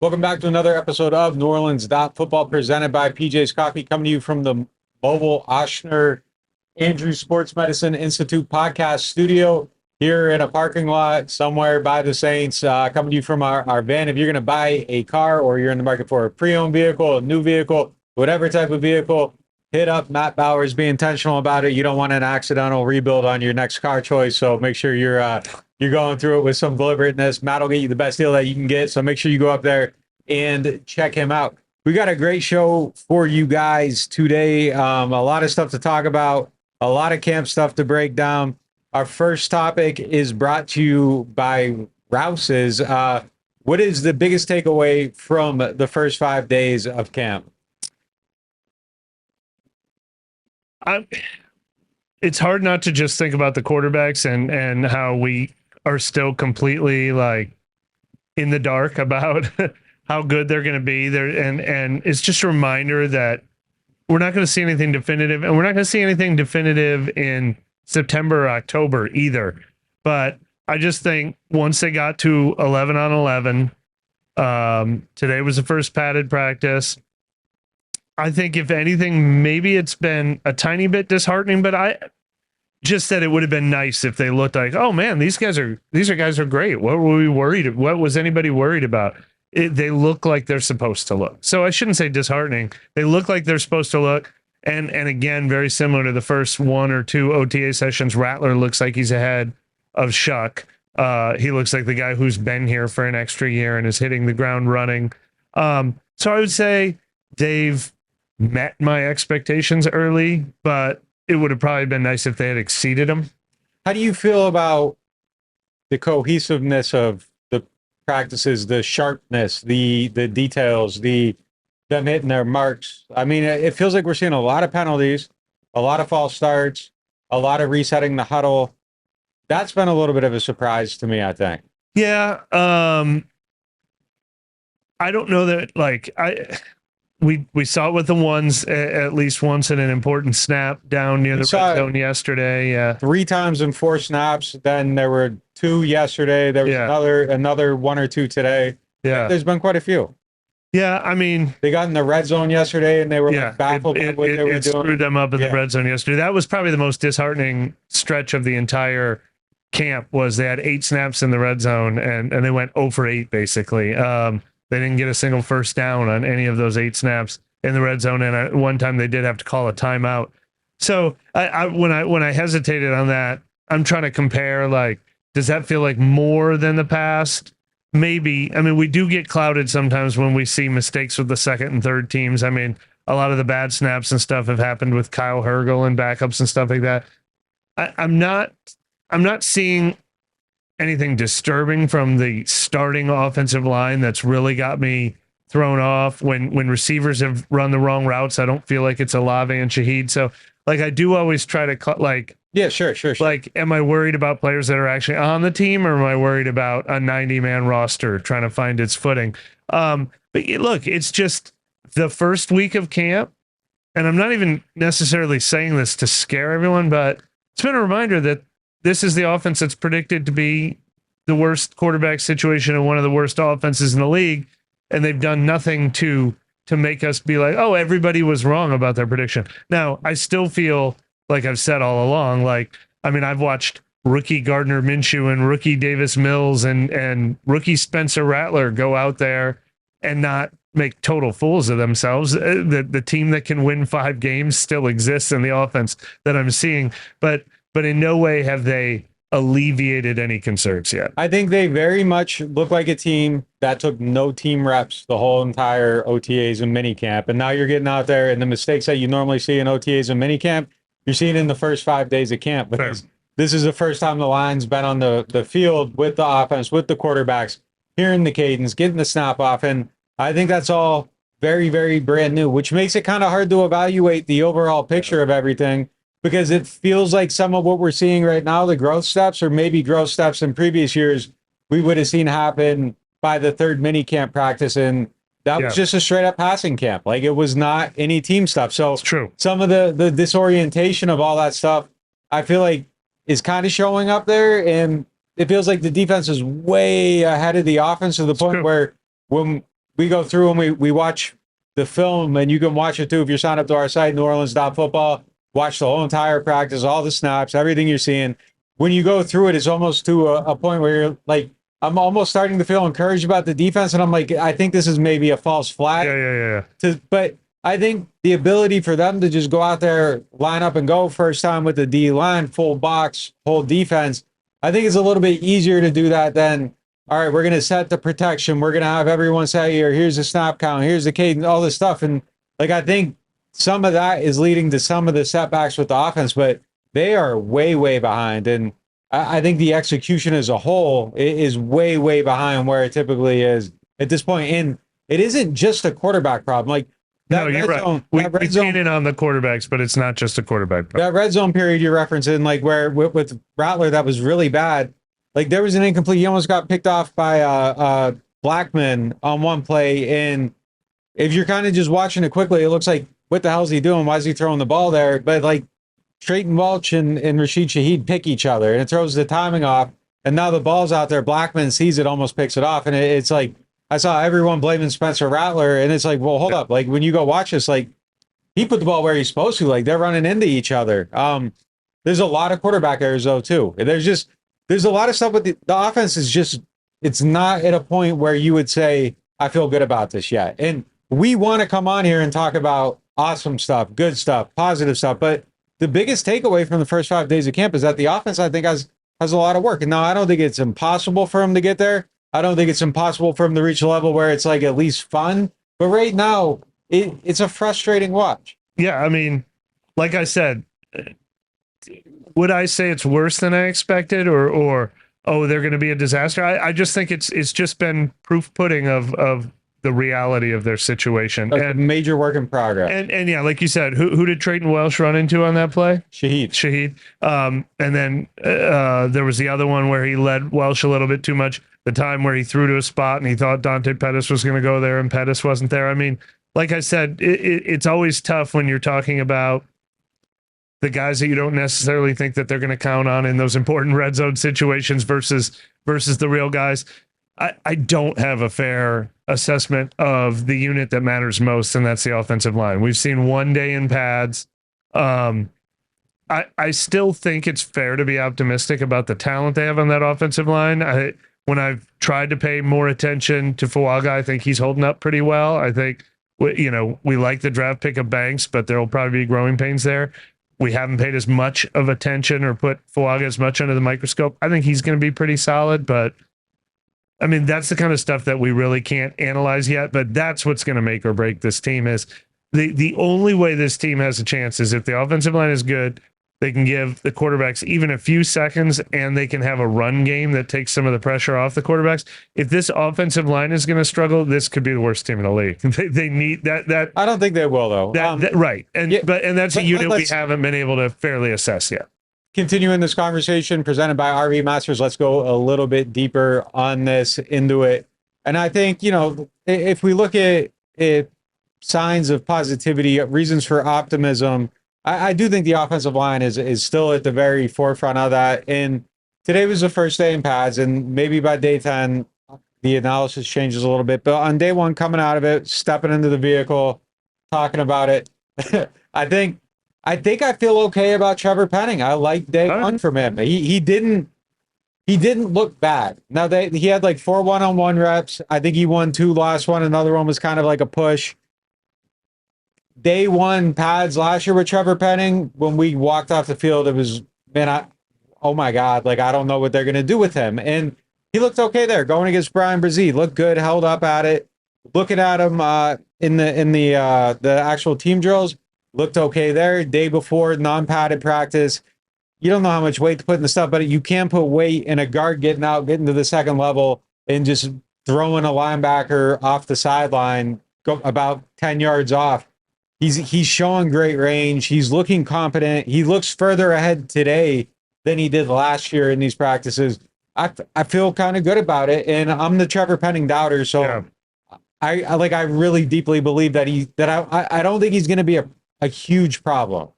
Welcome back to another episode of NewOrleans.Football presented by PJ's Coffee, coming to you from the mobile Oshner Andrews Sports Medicine Institute podcast studio here in a parking lot somewhere by the Saints, coming to you from our van. If you're going to buy a car or you're in the market for a pre-owned vehicle, a new vehicle, whatever type of vehicle, hit up Matt Bowers. Be intentional about it. You don't want an accidental rebuild on your next car choice, so make sure you're going through it with some deliberateness. Matt will get you the best deal that you can get, so make sure you go up there and check him out. We got a great show for you guys today. A lot of stuff to talk about, a lot of camp stuff to break down. Our first topic is brought to you by Rouse's. What is the biggest takeaway from the first 5 days of camp? It's hard not to just think about the quarterbacks and how we are still completely like in the dark about how good they're going to be there. And it's just a reminder that we're not going to see anything definitive, and we're not going to see anything definitive in September or October either. But I just think once they got to 11 on 11, today was the first padded practice. I think if anything, maybe it's been a tiny bit disheartening, but I just said it would have been nice if they looked like, oh man, these guys are great. What were we worried? What was anybody worried about? They look like they're supposed to look. So I shouldn't say disheartening. They look like they're supposed to look. And again, very similar to the first one or two OTA sessions, Rattler looks like he's ahead of Shuck. He looks like the guy who's been here for an extra year and is hitting the ground running. So I would say they've met my expectations early, but it would have probably been nice if they had exceeded them. How do you feel about the cohesiveness of the practices, the sharpness, the details, them hitting their marks? I mean, it feels like we're seeing a lot of penalties, a lot of false starts, a lot of resetting the huddle. That's been a little bit of a surprise to me, I think. Yeah. I don't know that, we saw it with the ones at least once in an important snap down near the red zone yesterday. Yeah, 3 times in 4 snaps. Then there were 2 yesterday. There was another 1 or 2 today. Yeah, there's been quite a few. Yeah, I mean, they got in the red zone yesterday, and they were baffled by what they were doing. It screwed them up in the red zone yesterday. That was probably the most disheartening stretch of the entire camp. Was they had 8 snaps in the red zone, and they went 0 for 8 basically. They didn't get a single first down on any of those 8 snaps in the red zone, and one time they did have to call a timeout. So when I hesitated on that, I'm trying to compare, like, does that feel like more than the past? Maybe. I mean, we do get clouded sometimes when we see mistakes with the second and third teams. I mean, a lot of the bad snaps and stuff have happened with Kyle Hergel and backups and stuff like that. I'm not seeing anything disturbing from the starting offensive line that's really got me thrown off. When receivers have run the wrong routes, I don't feel like it's Olave and Shaheed. So, like, I do always try to sure. Like, am I worried about players that are actually on the team, or am I worried about a 90-man roster trying to find its footing? But look, it's just the first week of camp, and I'm not even necessarily saying this to scare everyone, but it's been a reminder that this is the offense that's predicted to be the worst quarterback situation and one of the worst offenses in the league, and they've done nothing to make us be like, oh, everybody was wrong about their prediction. Now, I still feel like I've said all along, like, I mean, I've watched rookie Gardner Minshew and rookie Davis Mills and rookie Spencer Rattler go out there and not make total fools of themselves. The team that can win 5 games still exists in the offense that I'm seeing, but in no way have they alleviated any concerns yet. I think they very much look like a team that took no team reps the whole entire OTAs and minicamp. And now you're getting out there, and the mistakes that you normally see in OTAs and minicamp, you're seeing in the first 5 days of camp. Because this is the first time the line's been on the field with the offense, with the quarterbacks, hearing the cadence, getting the snap off. And I think that's all very, very brand new, which makes it kind of hard to evaluate the overall picture of everything, because it feels like some of what we're seeing right now, the growth steps, or maybe growth steps in previous years, we would have seen happen by the 3rd mini camp practice. And that was just a straight up passing camp. Like, it was not any team stuff. So it's true. Some of the disorientation of all that stuff, I feel like, is kind of showing up there. And it feels like the defense is way ahead of the offense, to the point where when we go through and we watch the film, and you can watch it too if you're signed up to our site, NewOrleans.Football. Watch the whole entire practice, all the snaps, everything you're seeing. When you go through it, it's almost to a point where you're like, I'm almost starting to feel encouraged about the defense, and I'm like, I think this is maybe a false flag. But I think the ability for them to just go out there, line up and go first time with the D line, full box, whole defense, I think it's a little bit easier to do that than, all right, we're going to set the protection. We're going to have everyone say, here, here's the snap count, here's the cadence, all this stuff. And like, I think some of that is leading to some of the setbacks with the offense, but they are way, way behind. And I think the execution as a whole is way, way behind where it typically is at this point. And it isn't just a quarterback problem. Like, no, you're right. We painted on the quarterbacks, but it's not just a quarterback problem. That red zone period you're referencing, like where with Rattler, that was really bad. Like, there was an incomplete. He almost got picked off by Blackman on one play. And if you're kind of just watching it quickly, it looks like, what the hell is he doing? Why is he throwing the ball there? But like, Trayton Welch and Rashid Shaheed pick each other, and it throws the timing off. And now the ball's out there. Blackman sees it, almost picks it off. And it's like, I saw everyone blaming Spencer Rattler. And it's like, well, hold up. Like, when you go watch this, like, he put the ball where he's supposed to. Like, they're running into each other. There's a lot of quarterback errors, though, too. There's a lot of stuff with the offense is just, it's not at a point where you would say, I feel good about this yet. And we want to come on here and talk about awesome stuff, good stuff, positive stuff. But the biggest takeaway from the first 5 days of camp is that the offense, I think, has a lot of work. And now I don't think it's impossible for him to get there. I don't think it's impossible for him to reach a level where it's like at least fun. But right now, it's a frustrating watch. Yeah, I mean, like I said, would I say it's worse than I expected, or oh, they're going to be a disaster? I just think it's just been proof pudding of the reality of their situation. Like, and major work in progress. And yeah, like you said, who did Trayton Welch run into on that play? Shaheed. And then there was the other one where he led Welch a little bit too much. The time where he threw to a spot and he thought Dante Pettis was going to go there and Pettis wasn't there. I mean, like I said, it's always tough when you're talking about the guys that you don't necessarily think that they're going to count on in those important red zone situations versus the real guys. I don't have a fair assessment of the unit that matters most, and that's the offensive line. We've seen 1 day in pads. I still think it's fair to be optimistic about the talent they have on that offensive line. When I've tried to pay more attention to Fuaga, I think he's holding up pretty well. I think, we like the draft pick of Banks, but there will probably be growing pains there. We haven't paid as much of attention or put Fuaga as much under the microscope. I think he's going to be pretty solid, but I mean, that's the kind of stuff that we really can't analyze yet, but that's what's going to make or break this team. Is the only way this team has a chance is if the offensive line is good, they can give the quarterbacks even a few seconds, and they can have a run game that takes some of the pressure off the quarterbacks. If this offensive line is going to struggle, this could be the worst team in the league. They need that. I don't think they will, though. Right. And that's a unit we haven't been able to fairly assess yet. Continuing this conversation presented by RV Masters, let's go a little bit deeper on this, into it. And I think, if we look at signs of positivity, reasons for optimism, I do think the offensive line is still at the very forefront of that. And today was the first day in pads, and maybe by day 10, the analysis changes a little bit. But on day 1, coming out of it, stepping into the vehicle, talking about it, I think I feel okay about Trevor Penning. I like day 1 from him. He didn't look bad. Now he had like 4 one-on-one reps. I think he won 2 last one. Another one was kind of like a push. Day 1 pads last year with Trevor Penning, when we walked off the field, it was, oh my God, like, I don't know what they're going to do with him. And he looked okay there, going against Brian Brzee. Looked good, held up at it. Looking at him in the actual team drills, looked okay there. Day before, non-padded practice. You don't know how much weight to put in the stuff, but you can put weight in a guard getting to the second level and just throwing a linebacker off the sideline, go about 10 yards off. He's showing great range. He's looking competent. He looks further ahead today than he did last year in these practices. I feel kind of good about it, and I'm the Trevor Penning doubter. So yeah. I really deeply believe that I don't think he's going to be a huge problem.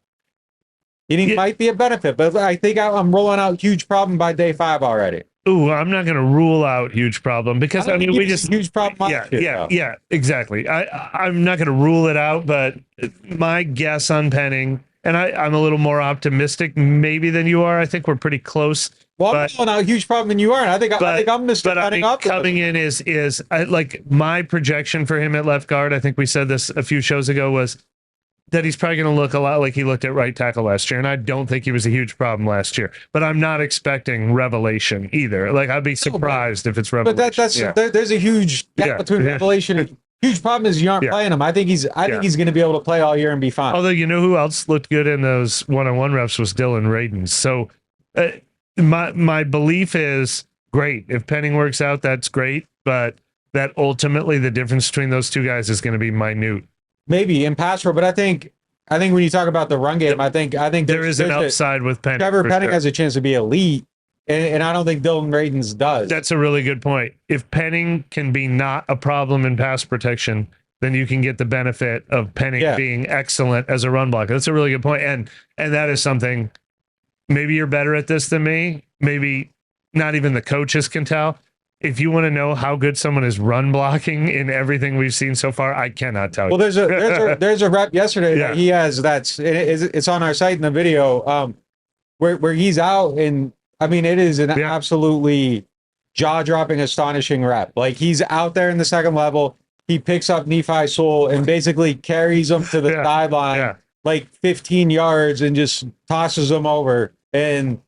He might be a benefit, but I think I'm rolling out huge problem by day 5 already. I'm not going to rule out huge problem because I mean, we just huge problem. Yeah, exactly. I'm not going to rule it out, but my guess on Penning, and I'm a little more optimistic maybe than you are. I think we're pretty close. Well, I'm calling out a huge problem than you are, and I think I'm Mr. Penning up. Coming in is like my projection for him at left guard. I think we said this a few shows ago was that he's probably going to look a lot like he looked at right tackle last year. And I don't think he was a huge problem last year, but I'm not expecting revelation either. Like I'd be surprised if it's revelation. But there's a huge gap between revelation and huge problem is you aren't playing him. I think he's going to be able to play all year and be fine. Although, you know who else looked good in those one-on-one reps was Dylan Radin. So my belief is great. If Penning works out, that's great. But that ultimately the difference between those two guys is going to be minute. Maybe in pass pro, but I think when you talk about the run game, I think there is an upside with Penning. Trevor Penning has a chance to be elite, and I don't think Dylan Radin's does. That's a really good point. If Penning can be not a problem in pass protection, then you can get the benefit of Penning being excellent as a run blocker. That's a really good point, and that is something. Maybe you're better at this than me. Maybe not even the coaches can tell. If you want to know how good someone is run blocking in everything we've seen so far, I cannot tell you. Well, there's a rep yesterday that he has it's on our site in the video where he's out, and I mean it is an absolutely jaw-dropping, astonishing rep. Like he's out there in the second level, he picks up Nephi Sewell and basically carries him to the sideline like 15 yards and just tosses him over, and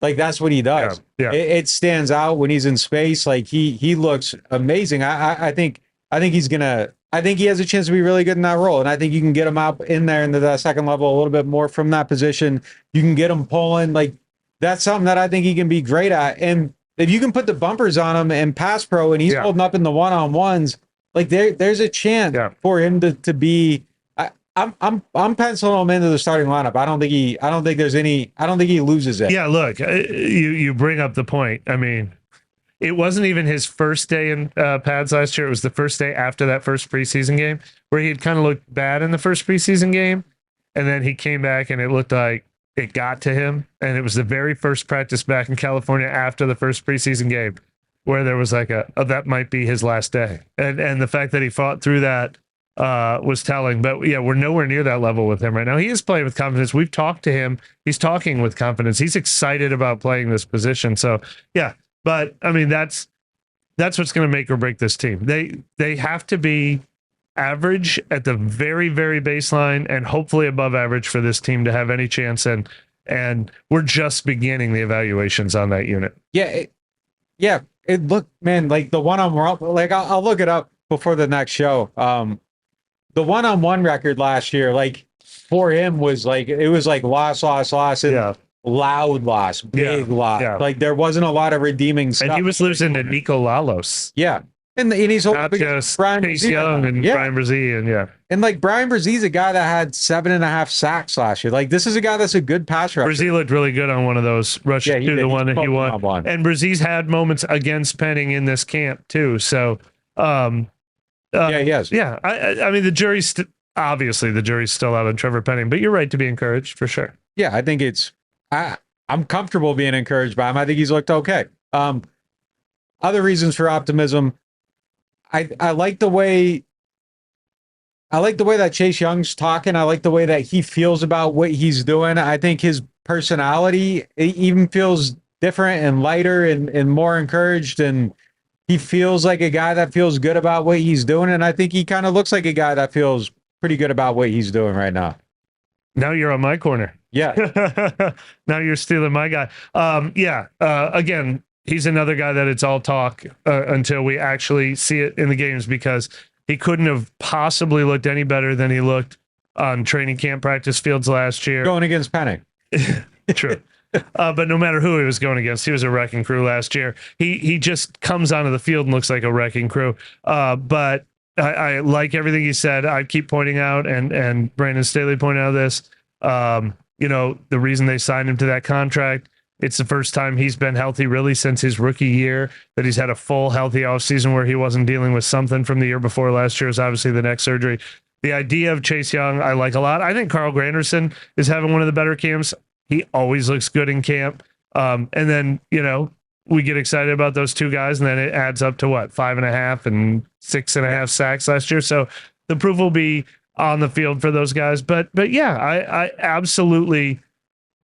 like that's what he does. It stands out when he's in space. Like he looks amazing. I think he's gonna. I think he has a chance to be really good in that role, and I think you can get him out in there into that second level a little bit more from that position. You can get him pulling. Like that's something that I think he can be great at. And if you can put the bumpers on him and pass pro, and he's holding up in the one-on-ones, like there's a chance for him to be. I'm penciling him into the starting lineup. I don't think he loses it. Yeah, look, you bring up the point. I mean, it wasn't even his first day in pads last year. It was the first day after that first preseason game where he had kind of looked bad in the first preseason game, and then he came back and it looked like it got to him. And it was the very first practice back in California after the first preseason game where there was like that might be his last day, and the fact that he fought through that was telling. But yeah, we're nowhere near that level with him right now. He is playing with confidence. We've talked to him. He's talking with confidence. He's excited about playing this position. So yeah, but I mean, that's what's going to make or break this team. They have to be average at the very, very baseline and hopefully above average for this team to have any chance. And we're just beginning the evaluations on that unit. It looked, man, like the one-on-one, like I'll look it up before the next show. The one-on-one record last year, like for him was like, it was like loss, and loud loss, big loss. Yeah. Like there wasn't a lot of redeeming stuff. And he was losing to Nico Lalos. Yeah. And he's not just Chase Young and Brian Brzee and like Brian Brzee's a guy that had 7.5 sacks last year. Like this is a guy that's a good pass rusher. Brzee looked really good on one of those rushes the one that he won. And Brzee's had moments against Penning in this camp too. So he has. Yeah, I mean, obviously the jury's still out on Trevor Penning, but you're right to be encouraged for sure. Yeah, I think I'm comfortable being encouraged by him. I think he's looked okay. Other reasons for optimism. I like the way that Chase Young's talking. I like the way that he feels about what he's doing. I think his personality even feels different and lighter and more encouraged, and he feels like a guy that feels good about what he's doing. And I think he kind of looks like a guy that feels pretty good about what he's doing right now. Now you're on my corner. Yeah. Now you're stealing my guy. Again, he's another guy that it's all talk until we actually see it in the games, because he couldn't have possibly looked any better than he looked on training camp practice fields last year. Going against Penning. True. But no matter who he was going against, he was a wrecking crew last year. He just comes onto the field and looks like a wrecking crew. But I like everything he said. I keep pointing out, and Brandon Staley pointed out this, the reason they signed him to that contract, it's the first time he's been healthy really since his rookie year, that he's had a full healthy offseason where he wasn't dealing with something from the year before. Last year is obviously the neck surgery. The idea of Chase Young, I like a lot. I think Carl Granderson is having one of the better camps. He always looks good in camp. And then, we get excited about those two guys, and then it adds up to what, 5.5 and 6.5 sacks last year. So the proof will be on the field for those guys. But yeah, I absolutely,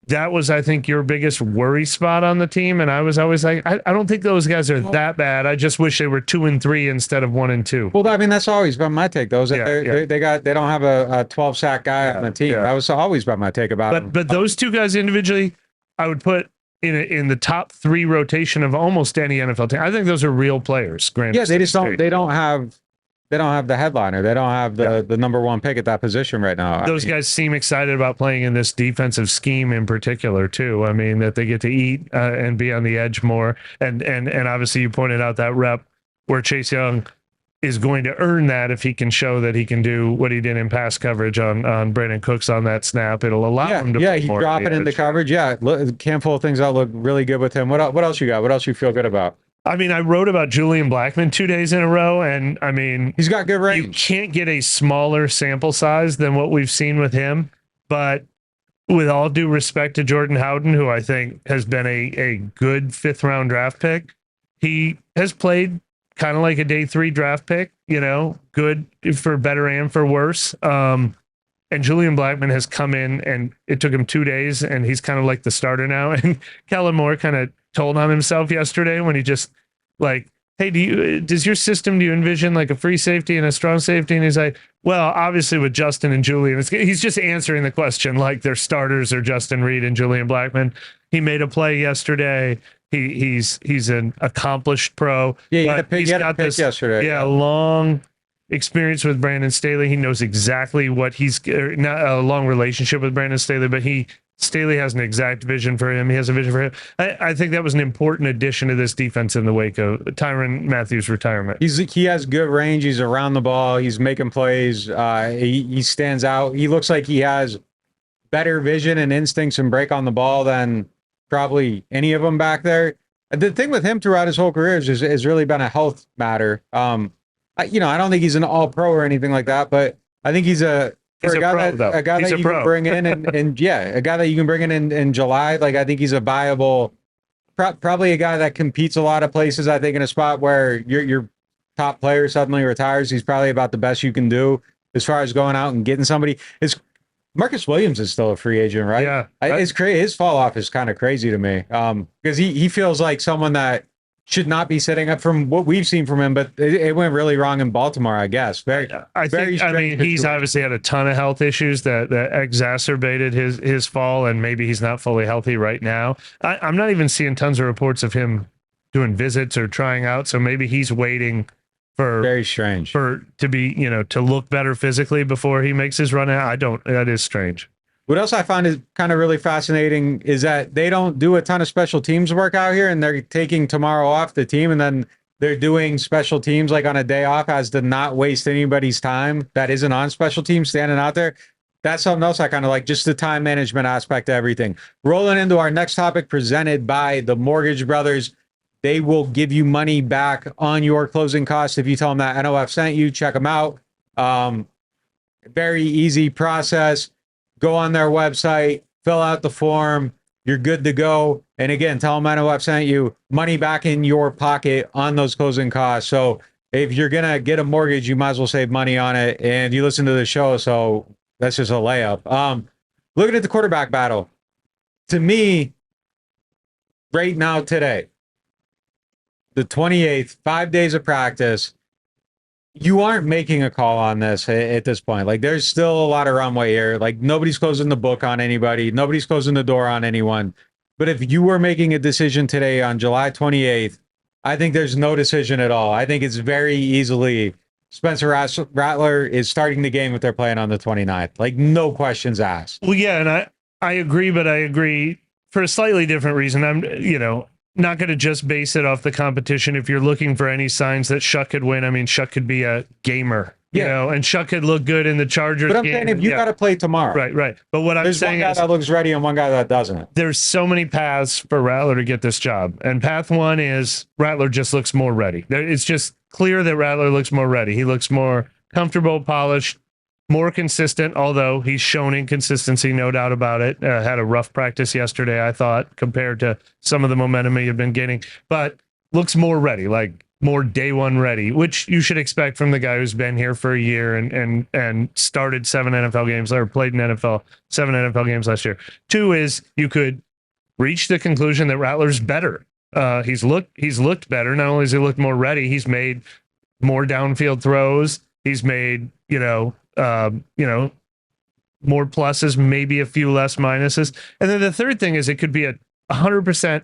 that was, I think, your biggest worry spot on the team. And I was always like, I don't think those guys are that bad. I just wish they were 2-3 instead of 1-2. Well, I mean, that's always been my take. They don't have a 12 sack guy on the team. That was always been my take about them. But those two guys individually, I would put in the top 3 rotation of almost any NFL team. I think those are real players. Granted, they just don't. They don't have the headliner. They don't have the number 1 pick at that position right now. Those guys seem excited about playing in this defensive scheme in particular too. I mean, that they get to eat and be on the edge more. And obviously you pointed out that rep where Chase Young is going to earn that if he can show that he can do what he did in pass coverage on Brandon Cooks on that snap. It'll allow him to he drop it into coverage. Yeah, a handful of things that look really good with him. What else you got? What else you feel good about? I mean, I wrote about Julian Blackmon 2 days in a row, and I mean, he's got good range. You can't get a smaller sample size than what we've seen with him, but with all due respect to Jordan Howden, who I think has been a good 5th round draft pick, he has played kind of like a day 3 draft pick, good for better and for worse. And Julian Blackmon has come in, and it took him 2 days, and he's kind of like the starter now. And Kellen Moore kind of told on himself yesterday when he just like, hey, do you envision like a free safety and a strong safety? And he's like, well, obviously with Justin and Julian, he's just answering the question like their starters are Justin Reed and Julian Blackmon. He made a play yesterday. He's an accomplished pro. Yeah, he had a pick yesterday. Yeah, long experience with Brandon Staley. He knows exactly what not a long relationship with Brandon Staley, but Staley has an exact vision for him. He has a vision for him. I think that was an important addition to this defense in the wake of Tyrann Mathieu' retirement. He has good range. He's around the ball. He's making plays. He stands out. He looks like he has better vision and instincts and break on the ball than probably any of them back there. The thing with him throughout his whole career is really been a health matter. I don't think he's an all-pro or anything like that, but I think he's a guy that you can bring in and a guy that you can bring in July. Like, I think he's a viable, probably a guy that competes a lot of places. I think in a spot where your top player suddenly retires, he's probably about the best you can do as far as going out and getting somebody. Marcus Williams is still a free agent, right? Yeah. It's crazy. His fall off is kind of crazy to me. Because he feels like someone that should not be sitting up from what we've seen from him, but it went really wrong in Baltimore, I guess. I mean, he's obviously had a ton of health issues that exacerbated his fall, and maybe he's not fully healthy right now. I'm not even seeing tons of reports of him doing visits or trying out, so maybe he's waiting for very strange to be, to look better physically before he makes his run out. That is strange. What else I find is kind of really fascinating is that they don't do a ton of special teams work out here, and they're taking tomorrow off the team, and then they're doing special teams like on a day off as to not waste anybody's time that isn't on special teams standing out there. That's something else I kind of like, just the time management aspect of everything. Rolling into our next topic presented by the Mortgage Brothers. They will give you money back on your closing costs if you tell them that NOF sent you. Check them out. Very easy process. Go on their website, fill out the form. You're good to go. And again, tell them NOF sent you. Money back in your pocket on those closing costs. So if you're going to get a mortgage, you might as well save money on it. And you listen to the show, so that's just a layup. Looking at the quarterback battle. To me, right now, today, the 28th, 5 days of practice, you aren't making a call on this at this point. Like, there's still a lot of runway here. Like, nobody's closing the book on anybody. Nobody's closing the door on anyone. But if you were making a decision today on July 28th, I think there's no decision at all. I think it's very easily Spencer Rattler is starting the game if they're playing on the 29th. Like, no questions asked. Well, yeah, and I agree, but I agree for a slightly different reason. I'm, not going to just base it off the competition. If you're looking for any signs that Shuck could win, I mean, Shuck could be a gamer, and Shuck could look good in the Chargers game. But I'm game. saying if you got to play tomorrow. Right. But what I'm saying is there's one guy that looks ready and one guy that doesn't. There's so many paths for Rattler to get this job. And path one is Rattler just looks more ready. It's just clear that Rattler looks more ready. He looks more comfortable, polished, more consistent, although he's shown inconsistency, no doubt about it. Had a rough practice yesterday, I thought, compared to some of the momentum he had been getting, but looks more ready, like more day one ready, which you should expect from the guy who's been here for a year and started 7 NFL games or played in 7 NFL games last year. 2 is you could reach the conclusion that Rattler's better. He's looked better. Not only has he looked more ready, he's made more downfield throws. He's made, more pluses, maybe a few less minuses. And then the third thing is it could be a 100%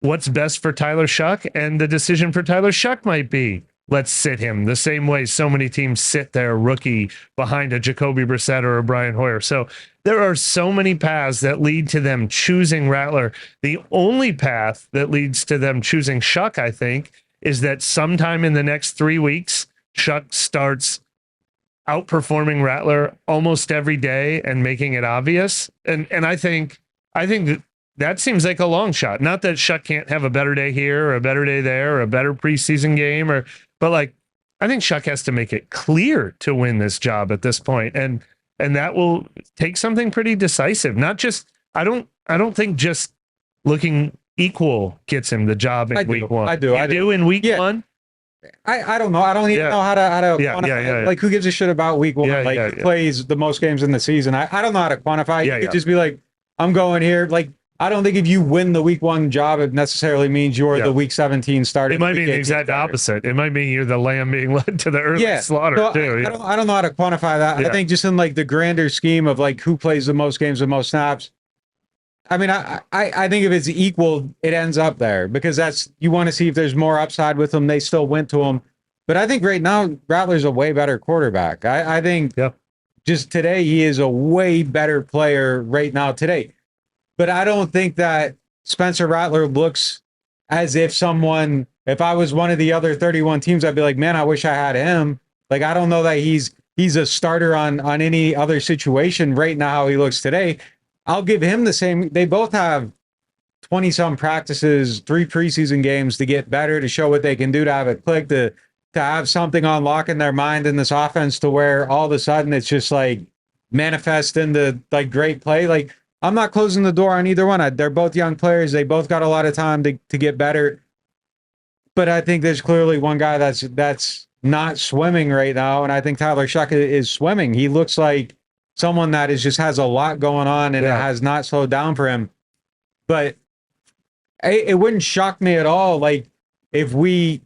what's best for Tyler Shuck. And the decision for Tyler Shuck might be, let's sit him the same way so many teams sit their rookie behind a Jacoby Brissett or a Brian Hoyer. So there are so many paths that lead to them choosing Rattler. The only path that leads to them choosing Shuck, I think, is that sometime in the next 3 weeks, Shuck starts outperforming Rattler almost every day and making it obvious. And I think that seems like a long shot. Not that Shuck can't have a better day here or a better day there or a better preseason game, but like I think Shuck has to make it clear to win this job at this point. And that will take something pretty decisive. Not just I don't think just looking equal gets him the job in week one. I do in week one. I don't know. I don't even know how to quantify. Like, who gives a shit about week one? Who plays the most games in the season? I don't know how to quantify. You could just be like, I'm going here. Like, I don't think if you win the week one job, it necessarily means you're the week 17 starter. It might be the exact opposite. It might mean you're the lamb being led to the early slaughter too. I don't know how to quantify that. I think just in like the grander scheme of like who plays the most games, the most snaps. I mean, I think if it's equal, it ends up there because that's you want to see if there's more upside with them. They still went to him. But I think right now, Rattler's a way better quarterback. I think just today, he is a way better player right now today. But I don't think that Spencer Rattler looks as if if I was one of the other 31 teams, I'd be like, man, I wish I had him. Like, I don't know that he's a starter on any other situation right now, how he looks today. I'll give him the same. They both have 20-some practices, 3 preseason games to get better, to show what they can do, to have it click, to have something on lock in their mind in this offense to where all of a sudden it's just like manifest into like great play. Like, I'm not closing the door on either one. They're both young players. They both got a lot of time to get better. But I think there's clearly one guy that's not swimming right now, and I think Tyler Shuck is swimming. He looks like someone that just has a lot going on, and it has not slowed down for him. But it wouldn't shock me at all, like, if we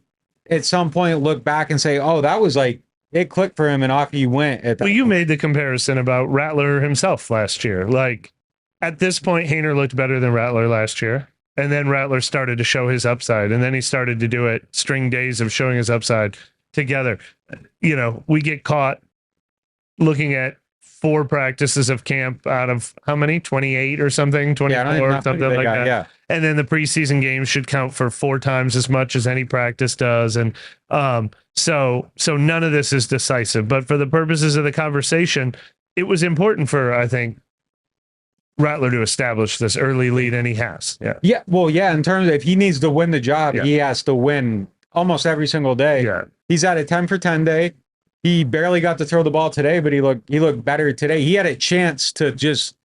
at some point look back and say, oh, that was like, it clicked for him and off he went. Well, you made the comparison about Rattler himself last year. Like, at this point, Haener looked better than Rattler last year. And then Rattler started to show his upside. And then he started to do it, string days of showing his upside together. You know, we get caught looking at 4 practices of camp out of how many? 28 or something? 24 something like that. Yeah. And then the preseason games should count for 4 times as much as any practice does. And so none of this is decisive. But for the purposes of the conversation, it was important for, I think, Rattler to establish this early lead, and he has. Yeah. Well, in terms of if he needs to win the job, he has to win almost every single day. Yeah. He's at a 10 for 10 day. He barely got to throw the ball today, but he looked better today. He had a chance to just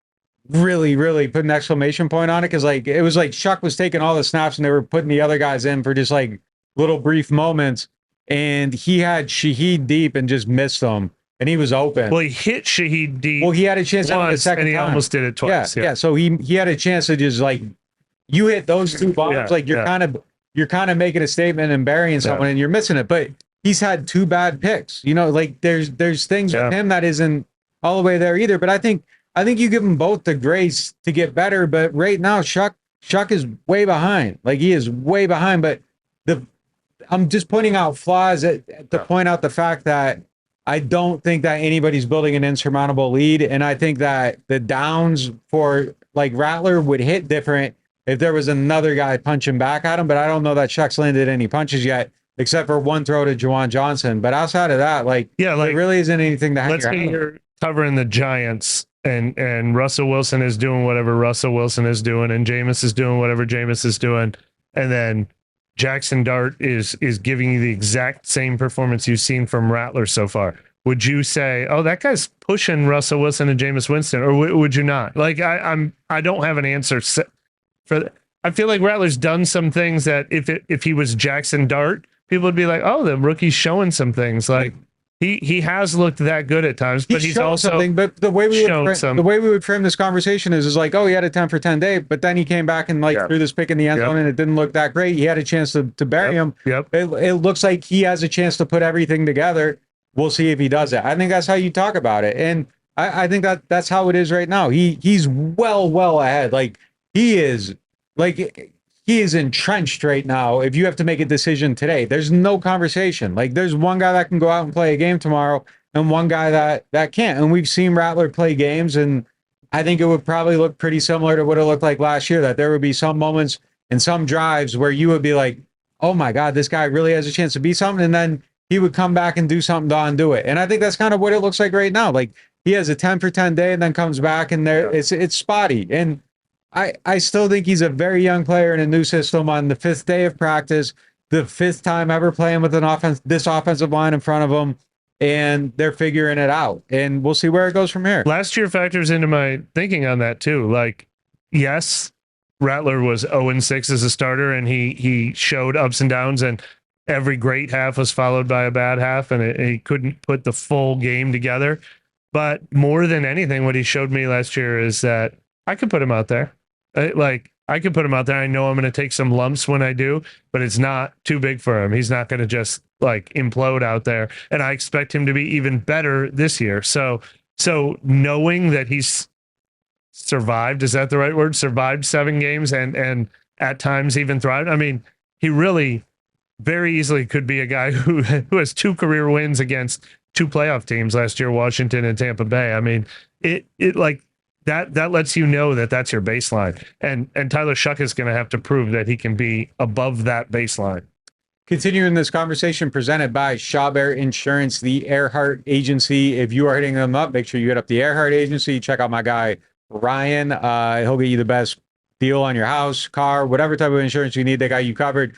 really, really put an exclamation point on it, because like it was like Shuck was taking all the snaps and they were putting the other guys in for just like little brief moments, and he had Shaheed deep and just missed them, and he was open. Well, he hit Shaheed deep. Well, he had a chance once, the second and he time. Almost did it twice. Yeah. So he had a chance to just like, you hit those 2 bombs, like you're kind of making a statement and burying someone, and you're missing it, but. He's had 2 bad picks. You know, like there's things with him that isn't all the way there either. But I think you give them both the grace to get better. But right now, Shuck is way behind. Like, he is way behind. But I'm just pointing out flaws to point out the fact that I don't think that anybody's building an insurmountable lead. And I think that the downs for like Rattler would hit different if there was another guy punching back at him. But I don't know that Shuck's landed any punches yet, except for one throw to Juwan Johnson. But outside of that, there really isn't anything to hang your hat on. You're covering the Giants, and Russell Wilson is doing whatever Russell Wilson is doing, and Jameis is doing whatever Jameis is doing, and then Jackson Dart is giving you the exact same performance you've seen from Rattler so far. would you say, oh, that guy's pushing Russell Wilson and Jameis Winston, or would you not? Like, I don't have an answer for that. I feel like Rattler's done some things that if he was Jackson Dart, people would be like, oh, the rookie's showing some things. Like he has looked that good at times, but he's also something. But the way we would frame this conversation is like, oh, he had a 10 for 10 day, but then he came back and threw this pick in the end zone and it didn't look that great. He had a chance to bury him. It looks like he has a chance to put everything together. We'll see if he does it. I think that's how you talk about it. And I think that's how it is right now. He's well ahead. Like he is entrenched right now. If you have to make a decision today, there's no conversation. Like there's one guy that can go out and play a game tomorrow and one guy that can't. And we've seen Rattler play games, and I think it would probably look pretty similar to what it looked like last year, that there would be some moments and some drives where you would be like, oh my God, this guy really has a chance to be something. And then he would come back and do something to undo it. And I think that's kind of what it looks like right now. Like he has a 10 for 10 day and then comes back and it's spotty. And I still think he's a very young player in a new system on the 5th day of practice, the 5th time ever playing with this offensive line in front of him, and they're figuring it out. And we'll see where it goes from here. Last year factors into my thinking on that too. Like, yes, Rattler was 0-6 as a starter, and he showed ups and downs, and every great half was followed by a bad half, and he couldn't put the full game together. But more than anything, what he showed me last year is that I could put him out there. I could put him out there. I know I'm going to take some lumps when I do, but it's not too big for him. He's not going to just like implode out there. And I expect him to be even better this year. So knowing that he's survived, is that the right word? Survived 7 games and at times even thrived. I mean, he really very easily could be a guy who has 2 career wins against 2 playoff teams last year, Washington and Tampa Bay. I mean, it like, that lets you know that that's your baseline. And Tyler Shuck is going to have to prove that he can be above that baseline. Continuing this conversation presented by Shawbear Insurance, the Earhart Agency. If you are hitting them up, make sure you hit up the Earhart Agency. Check out my guy, Ryan. He'll get you the best deal on your house, car, whatever type of insurance you need. They got you covered.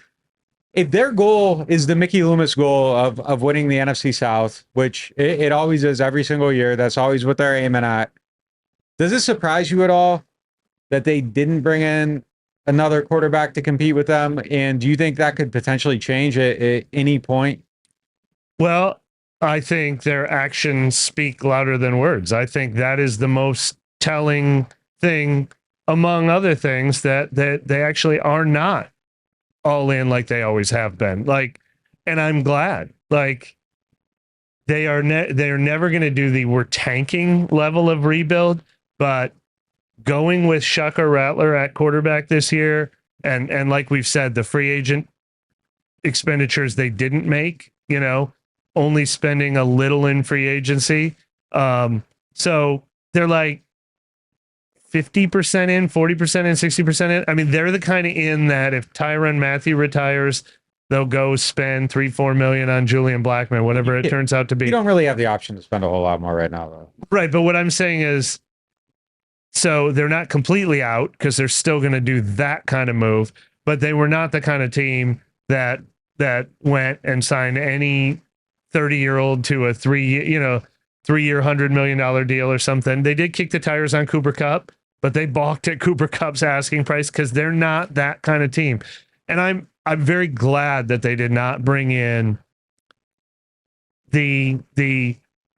If their goal is the Mickey Loomis goal of winning the NFC South, which it always is every single year, that's always what they're aiming at. Does it surprise you at all that they didn't bring in another quarterback to compete with them? And do you think that could potentially change at any point? Well, I think their actions speak louder than words. I think that is the most telling thing, among other things, that they actually are not all in like they always have been. Like, and I'm glad. Like, they are never going to do the we're tanking level of rebuild. But going with Shuck or Rattler at quarterback this year, and like we've said, the free agent expenditures they didn't make, only spending a little in free agency. So they're like 50% in, 40% in, 60% in. I mean, they're the kind of in that if Tyrann Mathieu retires, they'll go spend $3-4 million on Julian Blackmon, whatever it turns out to be. You don't really have the option to spend a whole lot more right now, though. Right, but what I'm saying is, so they're not completely out because they're still going to do that kind of move, but they were not the kind of team that went and signed any 30-year-old to a 3-year, $100 million deal or something. They did kick the tires on Cooper Kupp, but they balked at Cooper Kupp's asking price because they're not that kind of team. And I'm very glad that they did not bring in the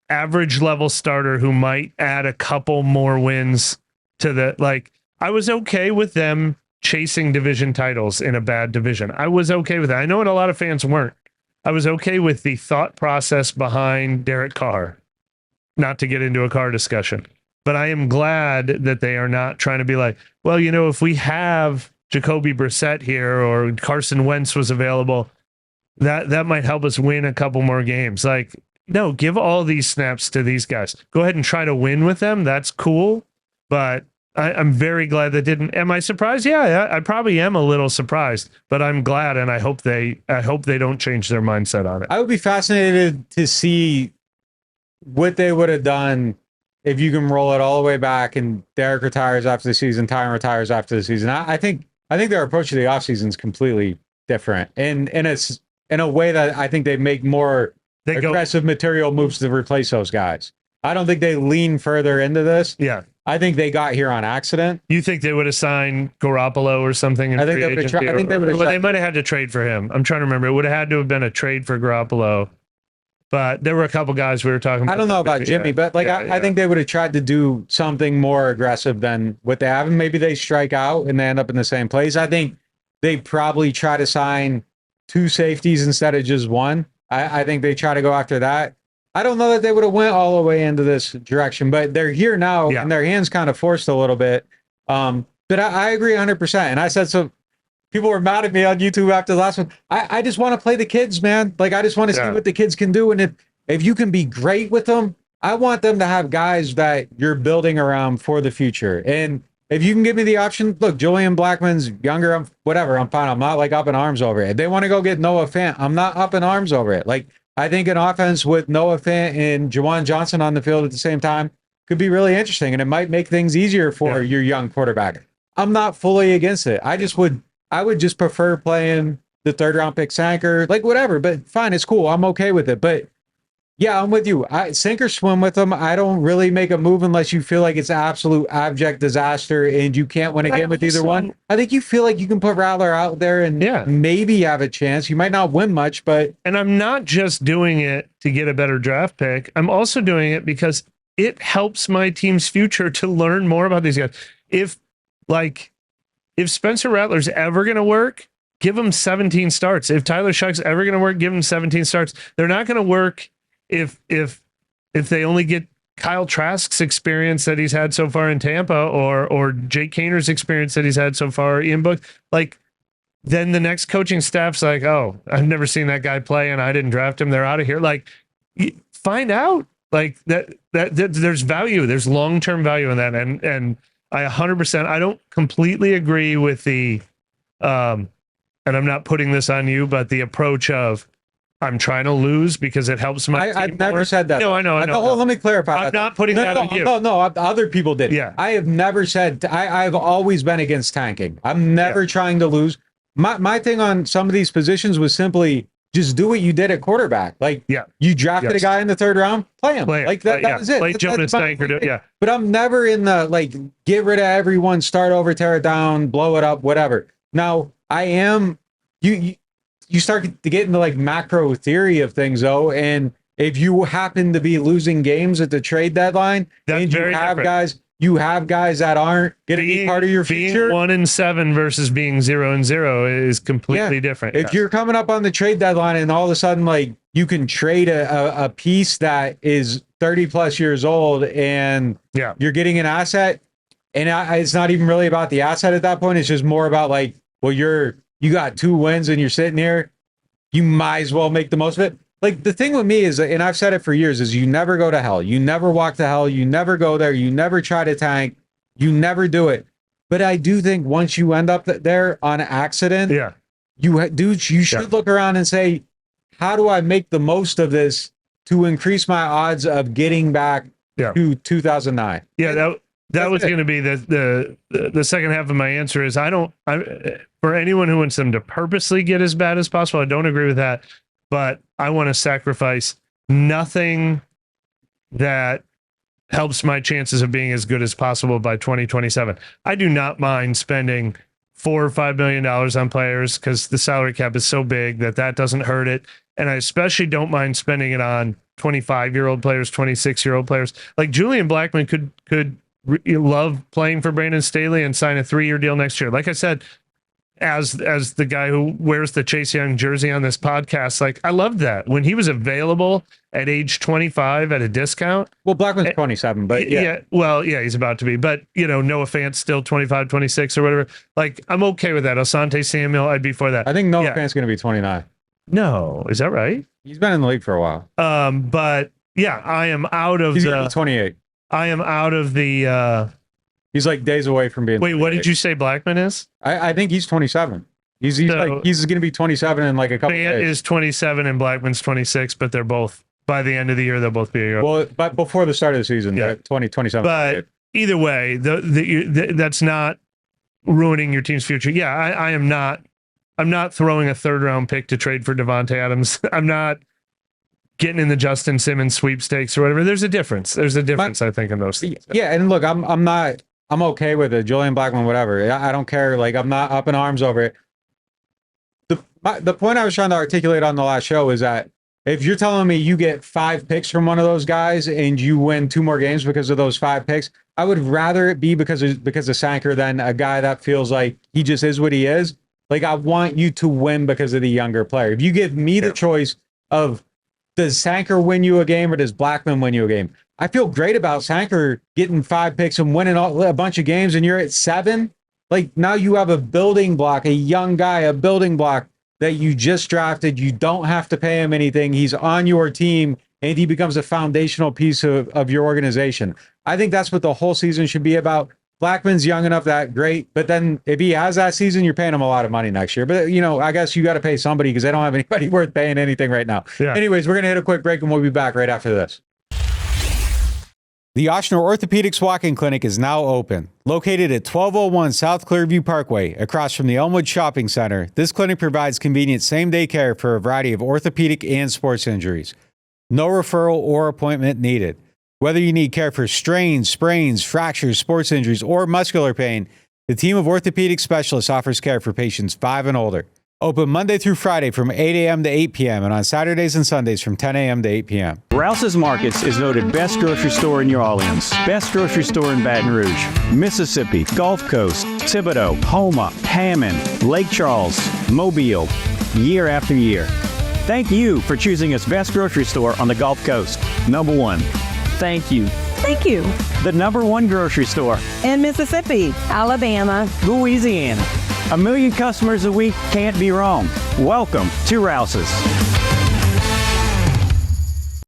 average level starter who might add a couple more wins to the, like, I was okay with them chasing division titles in a bad division. I was okay with that. I know what a lot of fans weren't. I was okay with the thought process behind Derek Carr, not to get into a Carr discussion, but I am glad that they are not trying to be like, well, if we have Jacoby Brissett here or Carson Wentz was available, that might help us win a couple more games. Like, no, give all these snaps to these guys. Go ahead and try to win with them. That's cool. But I'm very glad they didn't. Am I surprised? Yeah, I probably am a little surprised, but I'm glad. And I hope they don't change their mindset on it. I would be fascinated to see what they would have done if you can roll it all the way back and Derek retires after the season, Tyron retires after the season. I think their approach to the offseason is completely different. And it's in a way that I think they make more aggressive material moves to replace those guys. I don't think they lean further into this. Yeah. I think they got here on accident. You think they would have signed Garoppolo or something? I think they would have tried. I think they would have. Well, they might have had to trade for him. I'm trying to remember. It would have had to have been a trade for Garoppolo. But there were a couple guys we were talking about. I don't know about Jimmy, but I think they would have tried to do something more aggressive than what they have. And maybe they strike out and they end up in the same place. I think they probably try to sign 2 safeties instead of just 1. I think they try to go after that. I don't know that they would have went all the way into this direction, but they're here now and their hands kind of forced a little bit. But I agree 100%. And I said, so people were mad at me on YouTube after the last one. I just want to play the kids, man. Like, I just want to see what the kids can do. And if you can be great with them, I want them to have guys that you're building around for the future. And if you can give me the option, look, Julian Blackmon's younger, whatever, I'm fine. I'm not like up in arms over it. If they want to go get Noah Fant, I'm not up in arms over it. Like, I think an offense with Noah Fant and Juwan Johnson on the field at the same time could be really interesting, and it might make things easier for your young quarterback. I'm not fully against it. I would just prefer playing the 3rd round pick Sanker, like whatever, but fine, it's cool. I'm okay with it. But yeah, I'm with you. I sink or swim with them. I don't really make a move unless you feel like it's absolute abject disaster and you can't win a game with either one. I think you feel like you can put Rattler out there and maybe have a chance. You might not win much, but... And I'm not just doing it to get a better draft pick. I'm also doing it because it helps my team's future to learn more about these guys. If Spencer Rattler's ever going to work, give him 17 starts. If Tyler Shuck's ever going to work, give him 17 starts. They're not going to work if they only get Kyle Trask's experience that he's had so far in Tampa or Jake Kaner's experience that he's had so far, Ian Book, like, then the next coaching staff's like, oh, I've never seen that guy play and I didn't draft him. They're out of here. Like, find out like that there's value. There's long-term value in that. And I 100%, I don't completely agree with the, and I'm not putting this on you, but the approach of, I'm trying to lose because it helps my team. I've never said that. No, I know. Let me clarify. I'm not putting that on you. No, other people did. Yeah. I have never said, I've always been against tanking. I'm never trying to lose. My thing on some of these positions was simply just do what you did at quarterback. Like, you drafted a guy in the 3rd round, play him. Like, that was it. Like Jonas Stanker, But I'm never in the, like, get rid of everyone, start over, tear it down, blow it up, whatever. Now, I am, you start to get into like macro theory of things though. And if you happen to be losing games at the trade deadline and you have guys that aren't going to be part of your future. Being 1-7 versus being 0-0 is completely different. If you're coming up on the trade deadline and all of a sudden, like, you can trade a piece that is 30 plus years old and you're getting an asset, and it's not even really about the asset at that point. It's just more about like, well, you got 2 wins and you're sitting here, you might as well make the most of it. Like, the thing with me is, and I've said it for years, is you never go to hell. You never walk to hell. You never go there. You never try to tank. You never do it. But I do think once you end up there on accident, you should look around and say, how do I make the most of this to increase my odds of getting back to 2009? Yeah, that was going to be the second half of my answer is for anyone who wants them to purposely get as bad as possible, I don't agree with that. But I want to sacrifice nothing that helps my chances of being as good as possible by 2027. I do not mind spending $4 or $5 million on players because the salary cap is so big that doesn't hurt it. And I especially don't mind spending it on 25-year-old players, 26-year-old players. Like Julian Blackmon could love playing for Brandon Staley and sign a 3-year deal next year. Like I said, as the guy who wears the Chase Young jersey on this podcast, like, I loved that when he was available at age 25 at a discount. Well, Blackman's 27, but he's about to be, but Noah Fant's still 25, 26 or whatever. Like, I'm okay with that. Asante Samuel, I'd be for that. I think Noah Fant's going to be 29. No, is that right? He's been in the league for a while. But yeah, I am out of He's going to be 28. I am out of the, he's like days away from being. Wait, 28. What did you say Blackmon is? I think he's 27. He's going to be 27 in like a couple Fant days. is 27 and Blackman's 26, but they're both, by the end of the year, they'll both be a year. Well, but before the start of the season, 27. But either way, that's not ruining your team's future. Yeah, I'm not throwing a 3rd round pick to trade for Devontae Adams. I'm not getting in the Justin Simmons sweepstakes or whatever. There's a difference. I think, in those things. Yeah, and look, I'm okay with it. Julian Blackmon, whatever. I don't care. Like, I'm not up in arms over it. The point I was trying to articulate on the last show is that if you're telling me you get 5 picks from one of those guys and you win 2 more games because of those 5 picks, I would rather it be because of Sanker than a guy that feels like he just is what he is. Like, I want you to win because of the younger player. If you give me the choice of does Sanker win you a game or does Blackmon win you a game, I feel great about Sanker getting 5 picks and winning a bunch of games, and you're at 7. Like, now you have a building block, a young guy, a building block that you just drafted. You don't have to pay him anything. He's on your team, and he becomes a foundational piece of your organization. I think that's what the whole season should be about. Blackman's young enough that great, but then if he has that season, you're paying him a lot of money next year. But, I guess you got to pay somebody because they don't have anybody worth paying anything right now. Yeah. Anyways, we're going to hit a quick break and we'll be back right after this. The Ochsner Orthopedics Walk-In Clinic is now open. Located at 1201 South Clearview Parkway, across from the Elmwood Shopping Center, this clinic provides convenient same-day care for a variety of orthopedic and sports injuries. No referral or appointment needed. Whether you need care for strains, sprains, fractures, sports injuries, or muscular pain, the team of orthopedic specialists offers care for patients 5 and older. Open Monday through Friday from 8 a.m. to 8 p.m. and on Saturdays and Sundays from 10 a.m. to 8 p.m. Rouse's Markets is voted best grocery store in New Orleans, best grocery store in Baton Rouge, Mississippi, Gulf Coast, Thibodaux, Houma, Hammond, Lake Charles, Mobile, year after year. Thank you for choosing us best grocery store on the Gulf Coast. Number 1. Thank you. Thank you. The number 1 grocery store in Mississippi, Alabama, Louisiana. 1 million customers a week can't be wrong. Welcome to Rouse's.